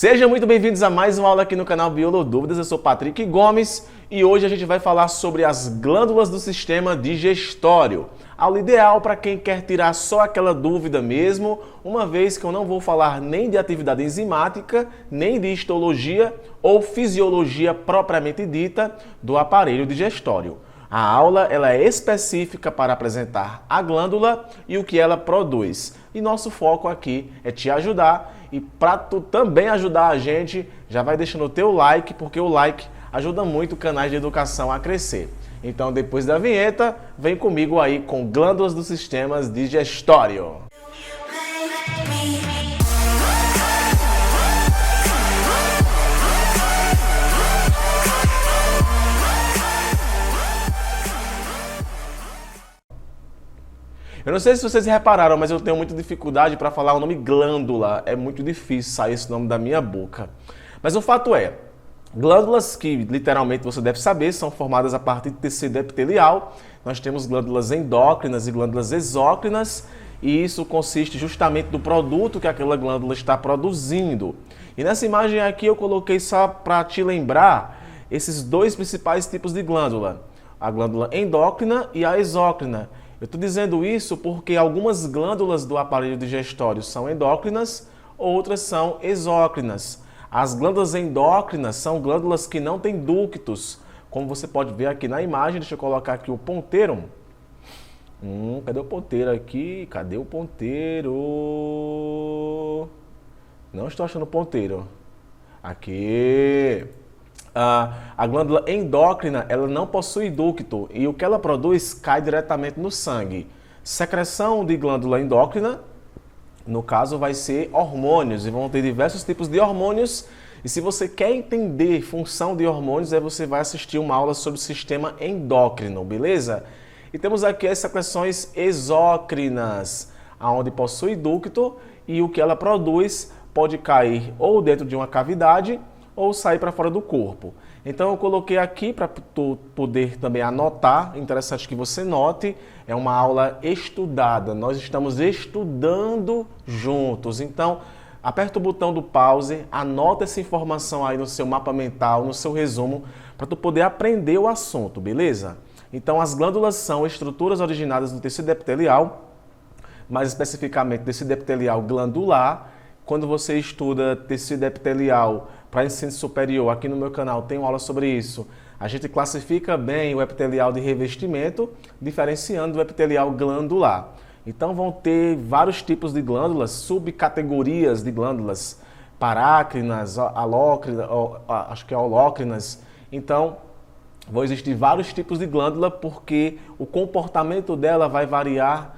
Sejam muito bem-vindos a mais uma aula aqui no canal Biolodúvidas. Eu sou Patrick Gomes e hoje a gente vai falar sobre as glândulas do sistema digestório. Aula ideal para quem quer tirar só aquela dúvida mesmo, uma vez que eu não vou falar nem de atividade enzimática, nem de histologia ou fisiologia propriamente dita do aparelho digestório. A aula ela é específica para apresentar a glândula e o que ela produz. E nosso foco aqui é te ajudar e para tu também ajudar a gente, já vai deixando o teu like, porque o like ajuda muito canais de educação a crescer. Então depois da vinheta, vem comigo aí com glândulas do sistema digestório. Eu não sei se vocês repararam, mas eu tenho muita dificuldade para falar o nome glândula. É muito difícil sair esse nome da minha boca. Mas o fato é, glândulas que literalmente você deve saber são formadas a partir de tecido epitelial. Nós temos glândulas endócrinas e glândulas exócrinas, e isso consiste justamente do produto que aquela glândula está produzindo. E nessa imagem aqui eu coloquei só para te lembrar esses dois principais tipos de glândula, a glândula endócrina e a exócrina. Eu estou dizendo isso porque algumas glândulas do aparelho digestório são endócrinas, outras são exócrinas. As glândulas endócrinas são glândulas que não têm ductos, como você pode ver aqui na imagem. Deixa eu colocar aqui o ponteiro. Cadê o ponteiro aqui? Cadê o ponteiro? Não estou achando o ponteiro. Aqui. A glândula endócrina ela não possui ducto e o que ela produz cai diretamente no sangue. Secreção de glândula endócrina, no caso, vai ser hormônios e vão ter diversos tipos de hormônios. E se você quer entender função de hormônios, aí você vai assistir uma aula sobre o sistema endócrino, beleza? E temos aqui as secreções exócrinas, onde possui ducto e o que ela produz pode cair ou dentro de uma cavidade ou sair para fora do corpo. Então eu coloquei aqui para tu poder também anotar, interessante que você note, é uma aula estudada, nós estamos estudando juntos. Então aperta o botão do pause, anota essa informação aí no seu mapa mental, no seu resumo, para tu poder aprender o assunto, beleza? Então as glândulas são estruturas originadas no tecido epitelial, mais especificamente tecido epitelial glandular. Quando você estuda tecido epitelial para ensino superior, aqui no meu canal tem uma aula sobre isso, a gente classifica bem o epitelial de revestimento, diferenciando do epitelial glandular. Então vão ter vários tipos de glândulas, subcategorias de glândulas, parácrinas, alócrinas, acho que é holócrinas. Então vão existir vários tipos de glândula porque o comportamento dela vai variar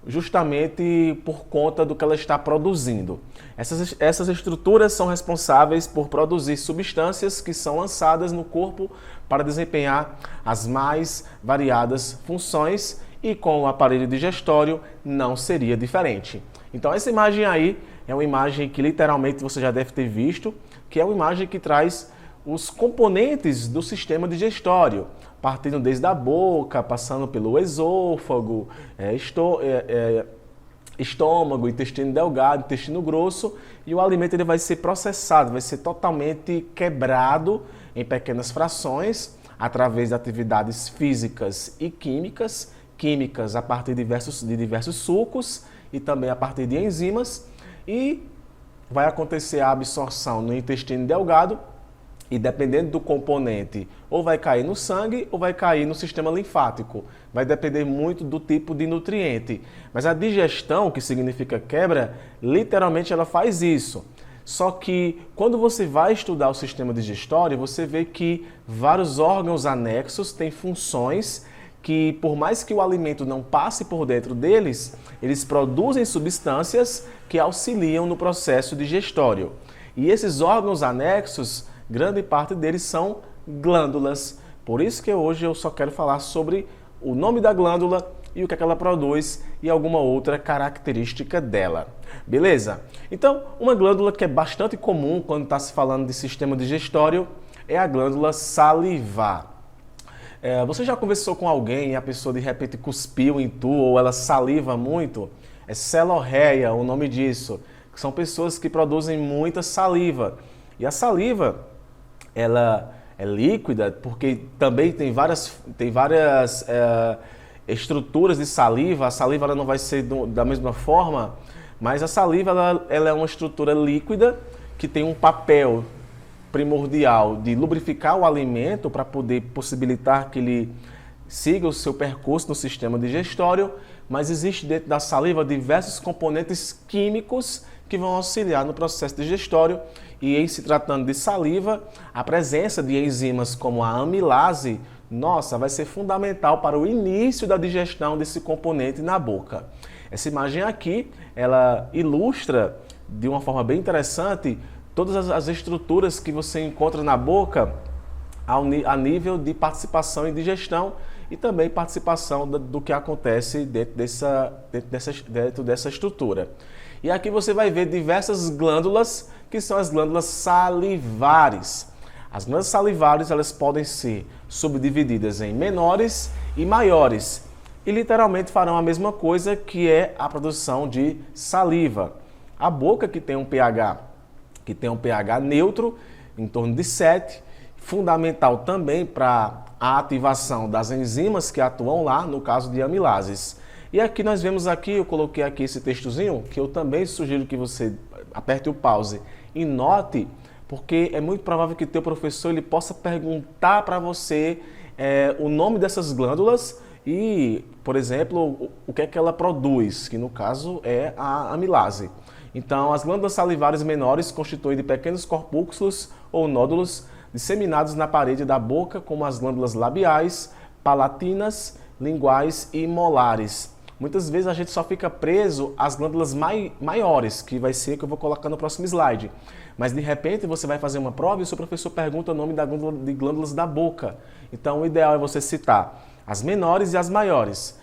justamente por conta do que ela está produzindo. Essas estruturas são responsáveis por produzir substâncias que são lançadas no corpo para desempenhar as mais variadas funções e com o aparelho digestório não seria diferente. Então essa imagem aí é uma imagem que literalmente você já deve ter visto, que é uma imagem que traz os componentes do sistema digestório, partindo desde a boca, passando pelo esôfago, estômago, intestino delgado, intestino grosso, e o alimento ele vai ser processado, vai ser totalmente quebrado em pequenas frações, através de atividades físicas e químicas, a partir de diversos sucos e também a partir de enzimas, e vai acontecer a absorção no intestino delgado, e dependendo do componente, ou vai cair no sangue ou vai cair no sistema linfático. Vai depender muito do tipo de nutriente. Mas a digestão, que significa quebra, literalmente ela faz isso. Só que quando você vai estudar o sistema digestório, você vê que vários órgãos anexos têm funções que, por mais que o alimento não passe por dentro deles, eles produzem substâncias que auxiliam no processo digestório. E esses órgãos anexos, grande parte deles são glândulas. Por isso que hoje eu só quero falar sobre o nome da glândula e o que é que ela produz e alguma outra característica dela. Beleza? Então, uma glândula que é bastante comum quando está se falando de sistema digestório é a glândula salivar. Você já conversou com alguém e a pessoa de repente cuspiu em tu ou ela saliva muito? É celorreia o nome disso. que são pessoas que produzem muita saliva. E a saliva, ela é líquida porque também tem várias estruturas de saliva. A saliva ela não vai ser da mesma forma, mas a saliva ela é uma estrutura líquida que tem um papel primordial de lubrificar o alimento para poder possibilitar que ele siga o seu percurso no sistema digestório, mas existe dentro da saliva diversos componentes químicos que vão auxiliar no processo digestório. E em se tratando de saliva, a presença de enzimas como a amilase, vai ser fundamental para o início da digestão desse componente na boca. Essa imagem aqui, ela ilustra de uma forma bem interessante todas as estruturas que você encontra na boca a nível de participação em digestão e também participação do que acontece dentro dessa estrutura. E aqui você vai ver diversas glândulas, que são as glândulas salivares. As glândulas salivares elas podem ser subdivididas em menores e maiores e literalmente farão a mesma coisa, que é a produção de saliva. A boca que tem um pH neutro, em torno de 7, fundamental também para a ativação das enzimas que atuam lá, no caso de amilases. E aqui nós vemos eu coloquei aqui esse textozinho, que eu também sugiro que você aperte o pause e note, porque é muito provável que teu professor ele possa perguntar para você o nome dessas glândulas e, por exemplo, o que é que ela produz, que no caso é a amilase. Então, as glândulas salivares menores constituem de pequenos corpúsculos ou nódulos disseminados na parede da boca, como as glândulas labiais, palatinas, linguais e molares. Muitas vezes a gente só fica preso às glândulas maiores, que vai ser que eu vou colocar no próximo slide. Mas de repente você vai fazer uma prova e o seu professor pergunta o nome de glândulas da boca. Então o ideal é você citar as menores e as maiores.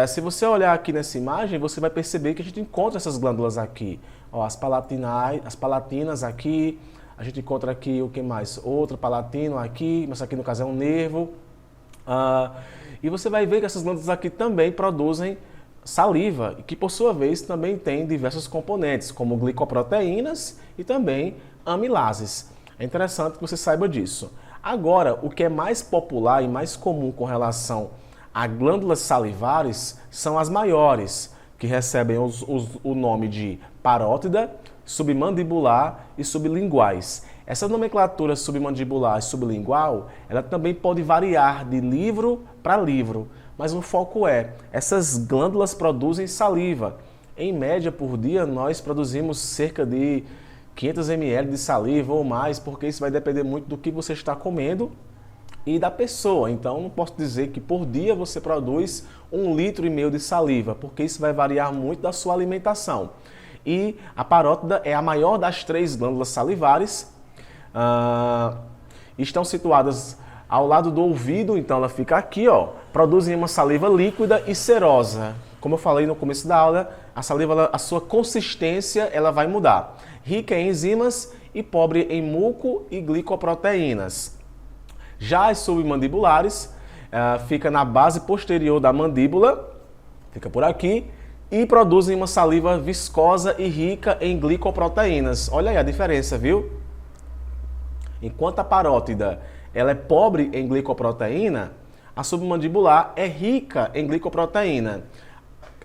Se você olhar aqui nessa imagem, você vai perceber que a gente encontra essas glândulas aqui. Ó, as palatinas aqui, a gente encontra aqui o que mais? Outro palatino aqui, mas aqui no caso é um nervo. E você vai ver que essas glândulas aqui também produzem saliva, e que por sua vez também tem diversos componentes, como glicoproteínas e também amilases. É interessante que você saiba disso. Agora, o que é mais popular e mais comum com relação a glândulas salivares são as maiores, que recebem o nome de parótida, submandibular e sublinguais. Essa nomenclatura submandibular e sublingual, ela também pode variar de livro para livro, mas o foco essas glândulas produzem saliva. Em média, por dia, nós produzimos cerca de 500 ml de saliva ou mais, porque isso vai depender muito do que você está comendo e da pessoa. Então, não posso dizer que por dia você produz 1,5 litro de saliva, porque isso vai variar muito da sua alimentação. E a parótida é a maior das 3 glândulas salivares. Estão situadas ao lado do ouvido, então ela fica aqui, ó, produzem uma saliva líquida e serosa. Como eu falei no começo da aula, a saliva, a sua consistência, ela vai mudar. Rica em enzimas e pobre em muco e glicoproteínas. Já as submandibulares fica na base posterior da mandíbula, fica por aqui, e produzem uma saliva viscosa e rica em glicoproteínas. Olha aí a diferença, viu? Enquanto a parótida ela é pobre em glicoproteína, a submandibular é rica em glicoproteína.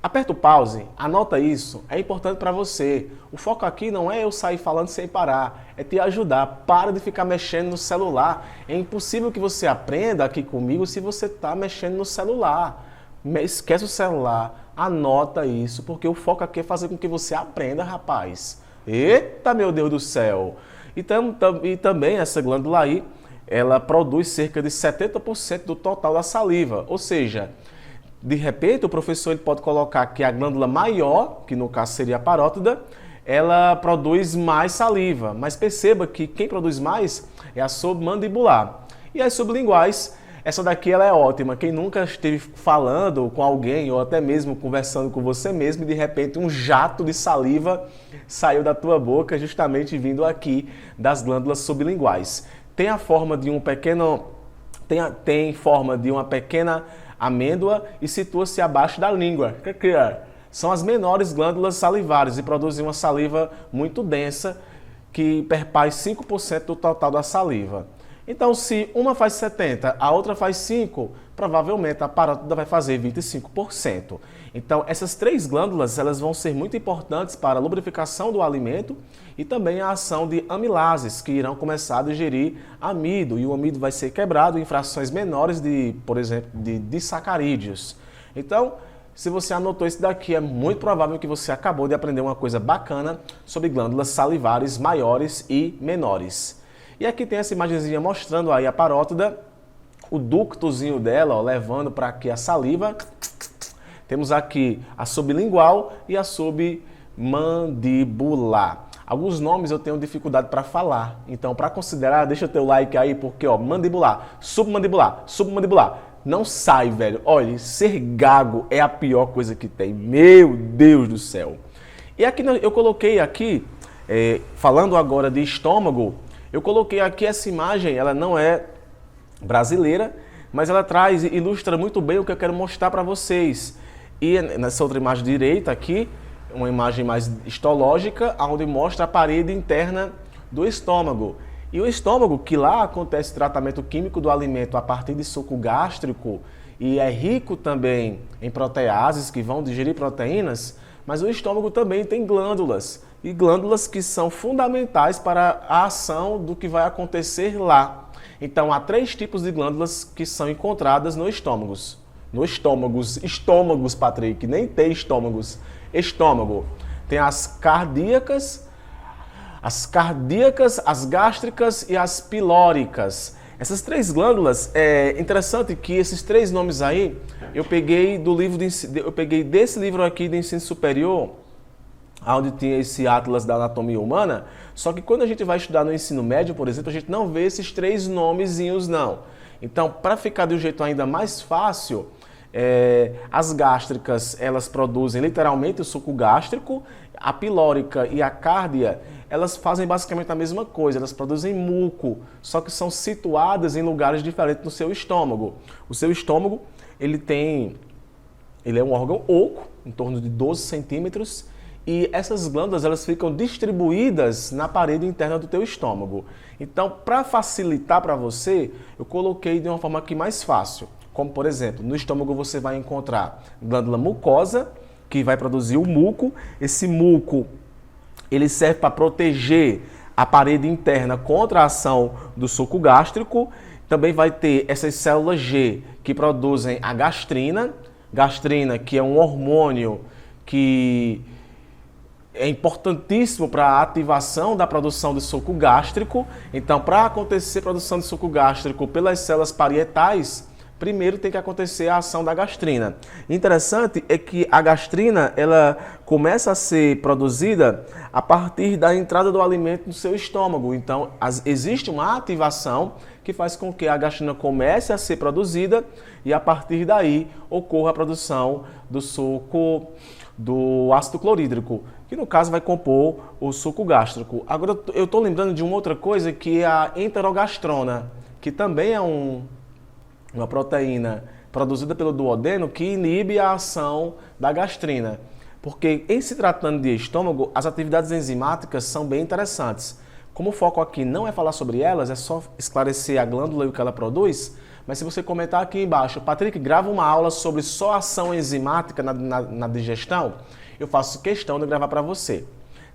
Aperta o pause, anota isso, é importante para você. O foco aqui não é eu sair falando sem parar, é te ajudar. Para de ficar mexendo no celular. É impossível que você aprenda aqui comigo se você está mexendo no celular. Esquece o celular, anota isso, porque o foco aqui é fazer com que você aprenda, rapaz. Eita, meu Deus do céu! E também essa glândula aí, ela produz cerca de 70% do total da saliva. Ou seja, de repente o professor ele pode colocar que a glândula maior, que no caso seria a parótida, ela produz mais saliva. Mas perceba que quem produz mais é a submandibular. E as sublinguais, essa daqui ela é ótima. Quem nunca esteve falando com alguém ou até mesmo conversando com você mesmo e de repente um jato de saliva saiu da tua boca justamente vindo aqui das glândulas sublinguais. Tem a forma de um pequeno... Tem forma de uma pequena amêndoa e situa-se abaixo da língua. O que é? são as menores glândulas salivares e produzem uma saliva muito densa que perpassa 5% do total da saliva. Então, se uma faz 70%, a outra faz 5%, provavelmente a parótida vai fazer 25%. Então, essas 3 glândulas elas vão ser muito importantes para a lubrificação do alimento e também a ação de amilases, que irão começar a digerir amido. E o amido vai ser quebrado em frações menores de, por exemplo, de sacarídeos. Então, se você anotou isso daqui, é muito provável que você acabou de aprender uma coisa bacana sobre glândulas salivares maiores e menores. E aqui tem essa imagenzinha mostrando aí a parótida, o ductozinho dela, ó, levando para aqui a saliva. Temos aqui a sublingual e a submandibular. Alguns nomes eu tenho dificuldade para falar, então para considerar, deixa o teu like aí, porque ó, mandibular, submandibular, não sai, velho. Olha, ser gago é a pior coisa que tem, meu Deus do céu. E aqui eu coloquei aqui, falando agora de estômago, eu coloquei aqui essa imagem, ela não é brasileira, mas ela traz e ilustra muito bem o que eu quero mostrar para vocês. E nessa outra imagem direita aqui, uma imagem mais histológica, onde mostra a parede interna do estômago. E o estômago, que lá acontece o tratamento químico do alimento a partir de suco gástrico e é rico também em proteases que vão digerir proteínas, mas o estômago também tem glândulas, e glândulas que são fundamentais para a ação do que vai acontecer lá. Então, há 3 tipos de glândulas que são encontradas no estômagos. Estômagos, Patrick, nem tem estômagos. Estômago. Tem as cardíacas, as gástricas e as pilóricas. Essas 3 glândulas, é interessante que esses 3 nomes aí, eu peguei desse livro aqui de ensino superior, onde tinha esse Atlas da Anatomia Humana, só que quando a gente vai estudar no ensino médio, por exemplo, a gente não vê esses 3 nomezinhos, não. Então, para ficar de um jeito ainda mais fácil, as gástricas, elas produzem literalmente o suco gástrico, a pilórica e a cárdia, elas fazem basicamente a mesma coisa, elas produzem muco, só que são situadas em lugares diferentes no seu estômago. O seu estômago, ele é um órgão oco, em torno de 12 centímetros, e essas glândulas elas ficam distribuídas na parede interna do teu estômago. Então, para facilitar para você, eu coloquei de uma forma aqui mais fácil. Como, por exemplo, no estômago você vai encontrar glândula mucosa, que vai produzir o muco. Esse muco, ele serve para proteger a parede interna contra a ação do suco gástrico. Também vai ter essas células G, que produzem a gastrina. Gastrina, que é um hormônio que é importantíssimo para a ativação da produção de suco gástrico. Então, para acontecer a produção de suco gástrico pelas células parietais, primeiro tem que acontecer a ação da gastrina. Interessante é que a gastrina ela começa a ser produzida a partir da entrada do alimento no seu estômago. Então, existe uma ativação que faz com que a gastrina comece a ser produzida e a partir daí ocorra a produção do suco do ácido clorídrico, que no caso vai compor o suco gástrico. Agora eu estou lembrando de uma outra coisa que é a enterogastrona, que também é uma proteína produzida pelo duodeno que inibe a ação da gastrina. Porque em se tratando de estômago, as atividades enzimáticas são bem interessantes. Como o foco aqui não é falar sobre elas, é só esclarecer a glândula e o que ela produz, mas se você comentar aqui embaixo, Patrick, grava uma aula sobre só ação enzimática na digestão, eu faço questão de gravar para você.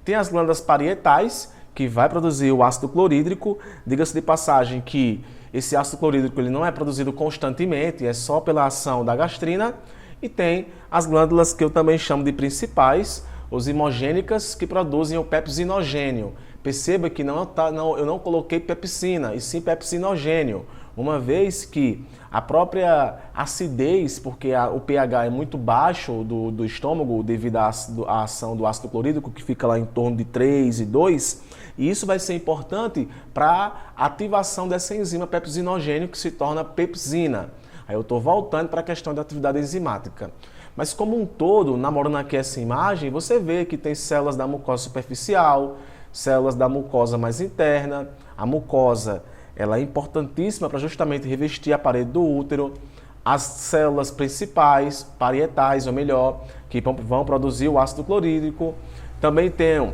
Tem as glândulas parietais, que vai produzir o ácido clorídrico. Diga-se de passagem que esse ácido clorídrico ele não é produzido constantemente, é só pela ação da gastrina. E tem as glândulas que eu também chamo de principais, os imogênicas, que produzem o pepsinogênio. Perceba que eu não coloquei pepsina, e sim pepsinogênio, uma vez que a própria acidez, porque o pH é muito baixo do estômago devido à ação do ácido clorídrico, que fica lá em torno de 3 e 2, e isso vai ser importante para a ativação dessa enzima pepsinogênio, que se torna pepsina. Aí eu estou voltando para a questão da atividade enzimática. Mas como um todo, namorando aqui essa imagem, você vê que tem células da mucosa superficial, células da mucosa mais interna. A mucosa ela é importantíssima para justamente revestir a parede do útero. As células principais, parietais, ou melhor, que vão produzir o ácido clorídrico. Também tem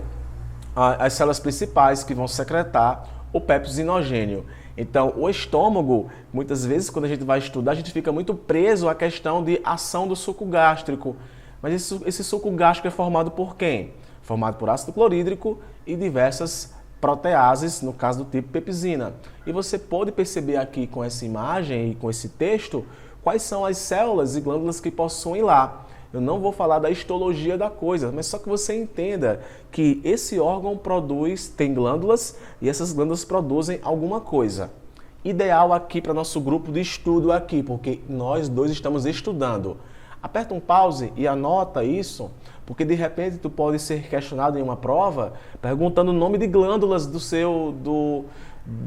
as células principais que vão secretar o pepsinogênio. Então, o estômago, muitas vezes, quando a gente vai estudar, a gente fica muito preso à questão de ação do suco gástrico. Mas esse suco gástrico é formado por quem? Formado por ácido clorídrico e diversas proteases, no caso do tipo pepsina. E você pode perceber aqui com essa imagem e com esse texto quais são as células e glândulas que possuem lá. Eu não vou falar da histologia da coisa, mas só que você entenda que esse órgão tem glândulas e essas glândulas produzem alguma coisa. Ideal aqui para nosso grupo de estudo aqui, porque nós dois estamos estudando. Aperta um pause e anota isso, porque de repente tu pode ser questionado em uma prova perguntando o nome de glândulas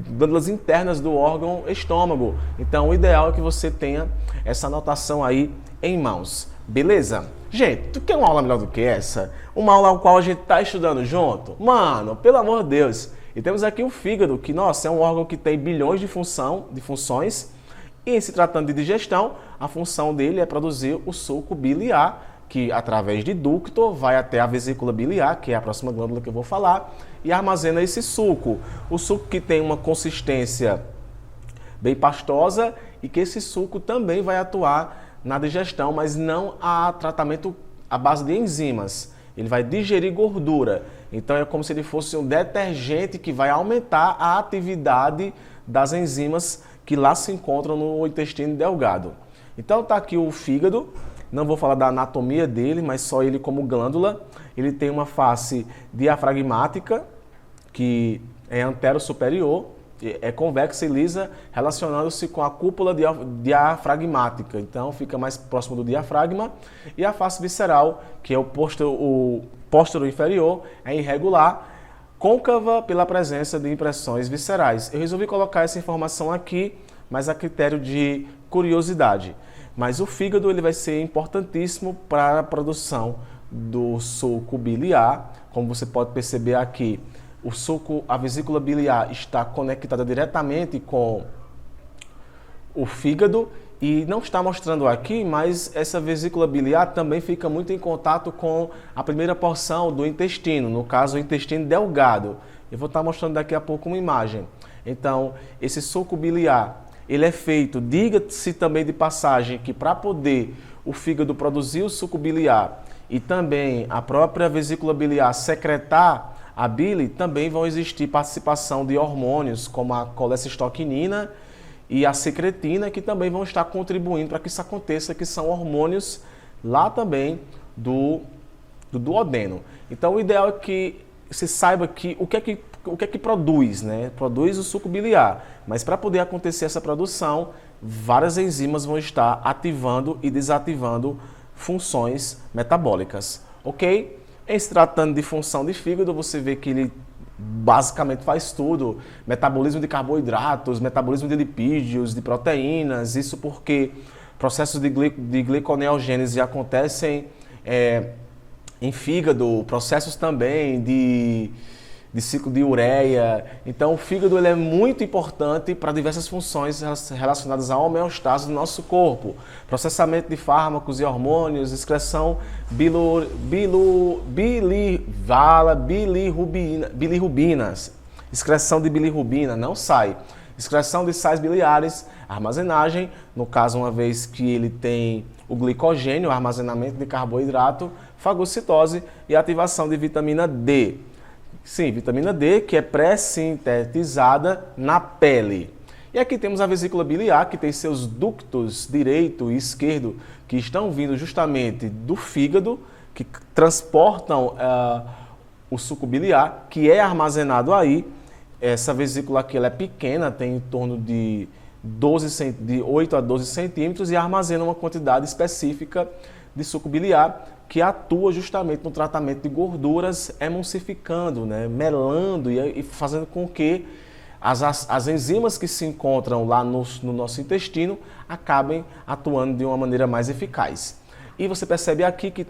glândulas internas do órgão estômago. Então o ideal é que você tenha essa anotação aí em mãos. Beleza? Gente, tu quer uma aula melhor do que essa? Uma aula ao qual a gente está estudando junto? Mano, pelo amor de Deus. E temos aqui o fígado, que, nossa, é um órgão que tem bilhões de funções. E se tratando de digestão, a função dele é produzir o suco biliar, que através de ducto vai até a vesícula biliar, que é a próxima glândula que eu vou falar, e armazena esse suco. O suco que tem uma consistência bem pastosa e que esse suco também vai atuar na digestão, mas não a tratamento à base de enzimas. Ele vai digerir gordura. Então é como se ele fosse um detergente que vai aumentar a atividade das enzimas que lá se encontram no intestino delgado. Então está aqui o fígado. Não vou falar da anatomia dele, mas só ele como glândula. Ele tem uma face diafragmática, que é antero-superior, é convexa e lisa, relacionando-se com a cúpula diafragmática. Então, fica mais próximo do diafragma. E a face visceral, que é o póstero inferior, é irregular, côncava pela presença de impressões viscerais. Eu resolvi colocar essa informação aqui, mas a critério de curiosidade. Mas o fígado ele vai ser importantíssimo para a produção do suco biliar. Como você pode perceber aqui, a vesícula biliar está conectada diretamente com o fígado e não está mostrando aqui, mas essa vesícula biliar também fica muito em contato com a primeira porção do intestino, no caso o intestino delgado. Eu vou estar mostrando daqui a pouco uma imagem. Então, esse suco biliar, ele é feito, diga-se também de passagem, que para poder o fígado produzir o suco biliar e também a própria vesícula biliar secretar a bile, também vão existir participação de hormônios como a colecistoquinina e a secretina, que também vão estar contribuindo para que isso aconteça, que são hormônios lá também do duodeno. Então o ideal é que você saiba que o que é que produz, né? Produz o suco biliar, mas para poder acontecer essa produção, várias enzimas vão estar ativando e desativando funções metabólicas, ok? Em se tratando de função de fígado, você vê que ele basicamente faz tudo. Metabolismo de carboidratos, metabolismo de lipídios, de proteínas. Isso porque processos de gliconeogênese acontecem em fígado, processos também de ciclo de ureia. Então o fígado ele é muito importante para diversas funções relacionadas à homeostase do nosso corpo. Processamento de fármacos e hormônios, excreção bilirrubinas. Excreção de bilirrubina, não sai. Excreção de sais biliares, armazenagem, no caso uma vez que ele tem o glicogênio, armazenamento de carboidrato, fagocitose e ativação de vitamina D. Sim, vitamina D, que é pré-sintetizada na pele. E aqui temos a vesícula biliar, que tem seus ductos direito e esquerdo, que estão vindo justamente do fígado, que transportam o suco biliar, que é armazenado aí. Essa vesícula aqui ela é pequena, tem em torno de 8 a 12 centímetros e armazena uma quantidade específica de suco biliar, que atua justamente no tratamento de gorduras, emulsificando, né, melando e fazendo com que as enzimas que se encontram lá no nosso intestino acabem atuando de uma maneira mais eficaz. E você percebe aqui que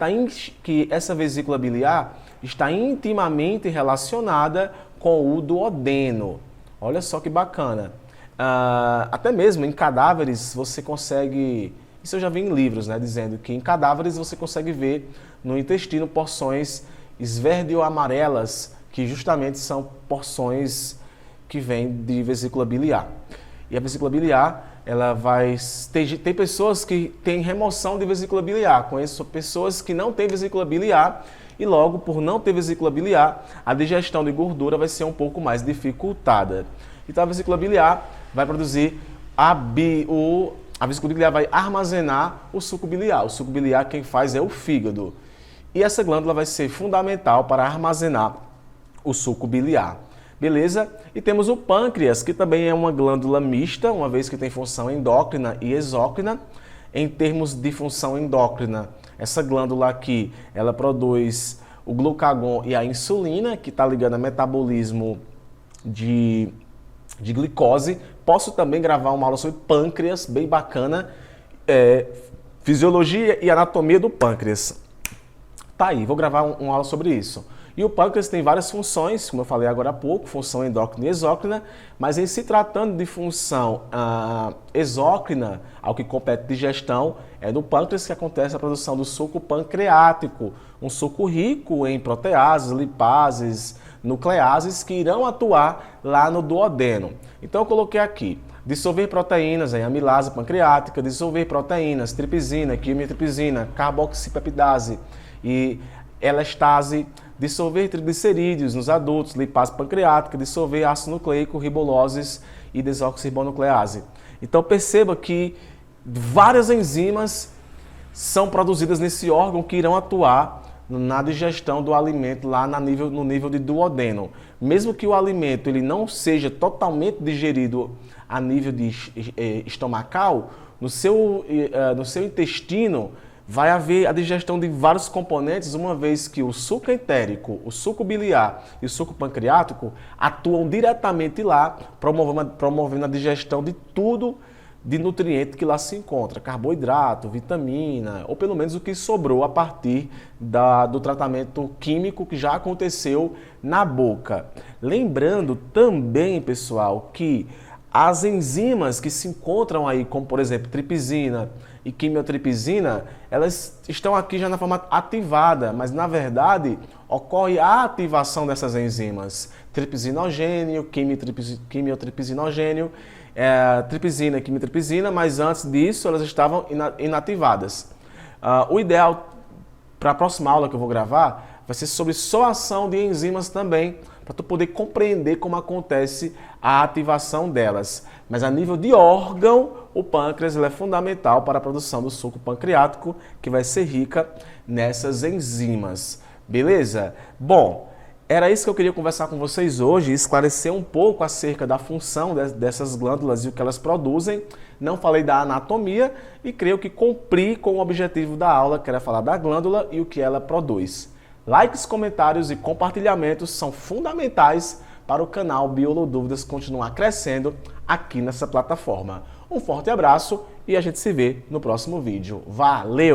essa vesícula biliar está intimamente relacionada com o duodeno. Olha só que bacana. Até mesmo em cadáveres você consegue Isso eu já vi em livros, né, dizendo que em cadáveres você consegue ver no intestino porções esverdeado-amarelas, que justamente são porções que vêm de vesícula biliar. E a vesícula biliar, ela vai... Tem pessoas que têm remoção de vesícula biliar. Conheço pessoas que não têm vesícula biliar e logo, por não ter vesícula biliar, a digestão de gordura vai ser um pouco mais dificultada. Então a vesícula biliar vai produzir a vesícula biliar vai armazenar o suco biliar. O suco biliar quem faz é o fígado. E essa glândula vai ser fundamental para armazenar o suco biliar. Beleza? E temos o pâncreas, que também é uma glândula mista, uma vez que tem função endócrina e exócrina. Em termos de função endócrina, essa glândula aqui, ela produz o glucagon e a insulina, que está ligando ao metabolismo de glicose. Posso também gravar uma aula sobre pâncreas, bem bacana, fisiologia e anatomia do pâncreas. Tá aí, vou gravar uma aula sobre isso. E o pâncreas tem várias funções, como eu falei agora há pouco, função endócrina e exócrina, mas em se tratando de função exócrina, ao que compete digestão, é no pâncreas que acontece a produção do suco pancreático, um suco rico em proteases, lipases, nucleases que irão atuar lá no duodeno. Então eu coloquei aqui, dissolver proteínas em amilase pancreática, dissolver proteínas, tripsina, quimiotripsina, carboxipeptidase e elastase, dissolver triglicerídeos nos adultos, lipase pancreática, dissolver ácido nucleico, riboloses e desoxirribonuclease. Então perceba que várias enzimas são produzidas nesse órgão que irão atuar na digestão do alimento lá no nível de duodeno. Mesmo que o alimento ele não seja totalmente digerido a nível de estomacal, no seu intestino vai haver a digestão de vários componentes, uma vez que o suco entérico, o suco biliar e o suco pancreático atuam diretamente lá, promovendo a digestão de tudo de nutriente que lá se encontra, carboidrato, vitamina, ou pelo menos o que sobrou a partir do tratamento químico que já aconteceu na boca. Lembrando também, pessoal, que as enzimas que se encontram aí, como por exemplo tripsina e quimiotripsina, elas estão aqui já na forma ativada, mas na verdade ocorre a ativação dessas enzimas. Tripsinogênio, quimiotripsinogênio, tripsina e quimiotripsina, mas antes disso elas estavam inativadas. O ideal para a próxima aula que eu vou gravar vai ser sobre só ação de enzimas também, para tu poder compreender como acontece a ativação delas. Mas a nível de órgão, o pâncreas é fundamental para a produção do suco pancreático, que vai ser rica nessas enzimas. Beleza? Bom, era isso que eu queria conversar com vocês hoje, esclarecer um pouco acerca da função dessas glândulas e o que elas produzem. Não falei da anatomia e creio que cumpri com o objetivo da aula, que era falar da glândula e o que ela produz. Likes, comentários e compartilhamentos são fundamentais para o canal Biolodúvidas continuar crescendo aqui nessa plataforma. Um forte abraço e a gente se vê no próximo vídeo. Valeu!